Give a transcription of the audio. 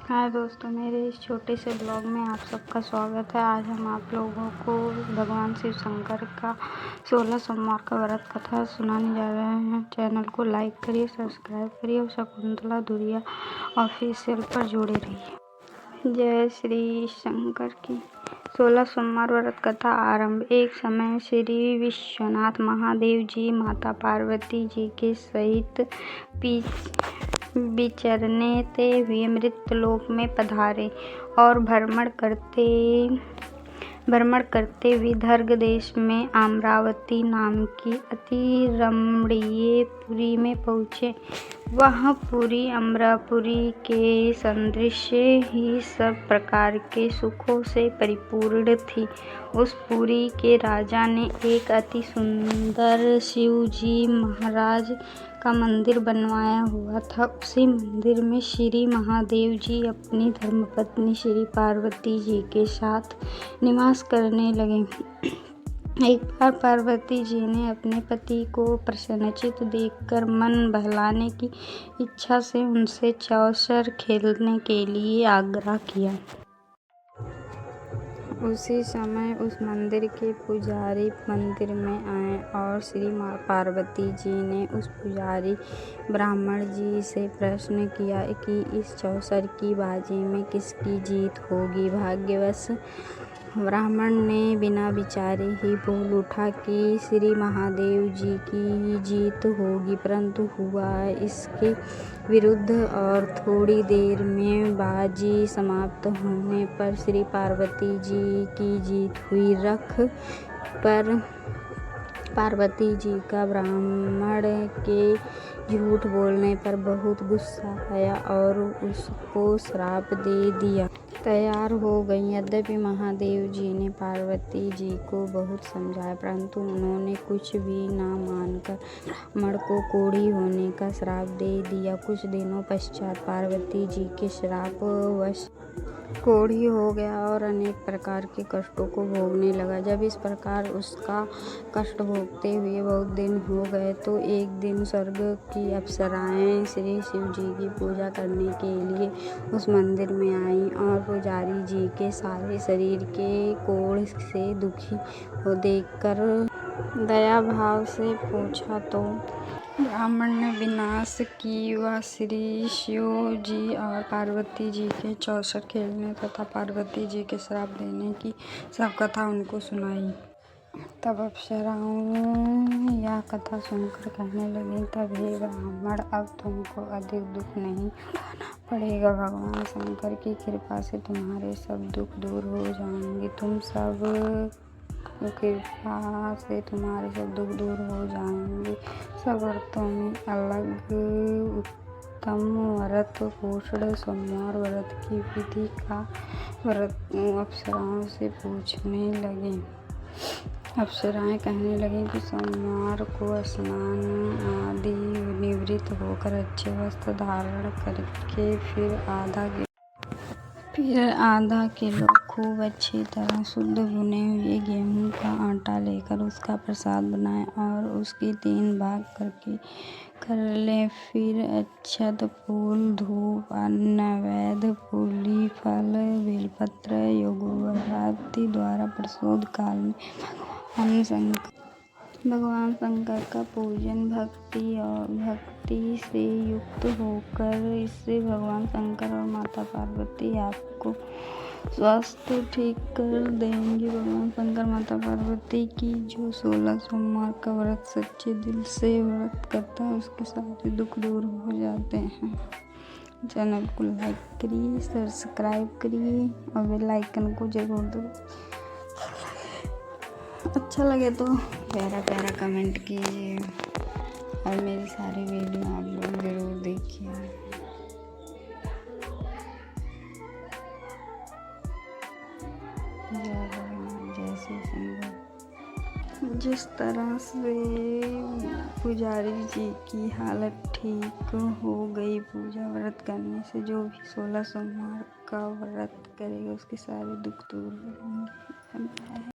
हाय दोस्तों, मेरे इस छोटे से ब्लॉग में आप सबका स्वागत है। आज हम आप लोगों को भगवान शिव शंकर का 16 सोमवार का व्रत कथा सुनाने जा रहे हैं। चैनल को लाइक करिए, सब्सक्राइब करिए और शकुंतला दुरिया ऑफिशियल पर जुड़े रहिए। जय श्री शंकर की। 16 सोमवार व्रत कथा आरंभ। एक समय श्री विश्वनाथ महादेव जी माता पार्वती जी के सहित विचरने ते हुए मृत्यलोक में पधारे और भ्रमण करते हुए दर्ग देश में अमरावती नाम की अति रमणीय पुरी में पहुँचे। वह पुरी अमरापुरी के सदृश ही सब प्रकार के सुखों से परिपूर्ण थी। उस पुरी के राजा ने एक अति सुंदर शिव जी महाराज का मंदिर बनवाया हुआ था। उसी मंदिर में श्री महादेव जी अपनी धर्मपत्नी श्री पार्वती जी के साथ निवास करने लगे। एक बार पार्वती जी ने अपने पति को प्रसन्नचित्त देखकर मन बहलाने की इच्छा से उनसे चौसर खेलने के लिए आग्रह किया। उसी समय उस मंदिर के पुजारी मंदिर में आए और श्री पार्वती जी ने उस पुजारी ब्राह्मण जी से प्रश्न किया कि इस चौसर की बाजी में किसकी जीत होगी। भाग्यवश ब्राह्मण ने बिना विचारे ही बोल उठा कि श्री महादेव जी की जीत होगी, परंतु हुआ इसके विरुद्ध और थोड़ी देर में बाजी समाप्त होने पर श्री पार्वती जी की जीत हुई। रख पर पार्वती जी का ब्राह्मण के झूठ बोलने पर बहुत गुस्सा आया और उसको श्राप दे दिया। तैयार हो गई। यद्यपि महादेव जी ने पार्वती जी को बहुत समझाया, परंतु उन्होंने कुछ भी न मानकर ब्राह्मण को कोढ़ी होने का श्राप दे दिया। कुछ दिनों पश्चात पार्वती जी के श्रापवश कोढ़ी हो गया और अनेक प्रकार के कष्टों को भोगने लगा। जब इस प्रकार उसका कष्ट भोगते हुए बहुत दिन हो गए तो एक दिन स्वर्ग की अप्सराएं श्री शिव जी की पूजा करने के लिए उस मंदिर में आईं और पुजारी जी के सारे शरीर के कोढ़ से दुखी हो देखकर दया भाव से पूछा तो ब्राह्मण ने विनाश की वह श्री शिव जी और पार्वती जी के चौसर खेलने तथा पार्वती जी के श्राप देने की सब कथा उनको सुनाई। तब अप्सराएं यह कथा सुनकर कहने लगी, तब हे ब्राह्मण, अब तुमको अधिक दुख नहीं उठाना पड़ेगा। भगवान शंकर की कृपा से तुम्हारे सब दुख दूर हो जाएंगे। सब व्रतों में अलग उत्तम व्रत पोषण सोमवार व्रत की विधि का अप्सराओं से पूछने लगे। अप्सराएं कहने लगी कि सोमवार को स्नान आदि निवृत्त होकर अच्छे वस्त्र धारण करके फिर आधा किलो खूब अच्छी तरह शुद्ध भुने हुए गेहूं का आटा लेकर उसका प्रसाद बनाएं और उसके 3 भाग कर लें। फिर अक्षत, फूल, धूप, अन्न, नैवेद्य, फूली फल, बेलपत्र, यज्ञोपवीत द्वारा प्रदोष काल में भगवान शंकर का पूजन भक्ति से युक्त होकर इससे भगवान शंकर और माता पार्वती आपको स्वास्थ्य ठीक कर देंगे। भगवान शंकर माता पार्वती की जो 16 सोमवार का व्रत सच्चे दिल से व्रत करता है उसके सारे दुख दूर हो जाते हैं। चैनल को लाइक करिए, सब्सक्राइब करिए और बेल आइकन को जरूर दबाइए। अच्छा लगे तो प्यारा कमेंट कीजिए और मेरी सारी वीडियो आप लोग ज़रूर देखिए। जय भगवान, जय श्री शंकर। जिस तरह से पुजारी जी की हालत ठीक हो गई पूजा व्रत करने से, जो भी 16 सोमवार का व्रत करेगा उसके सारे दुख दूर होंगे।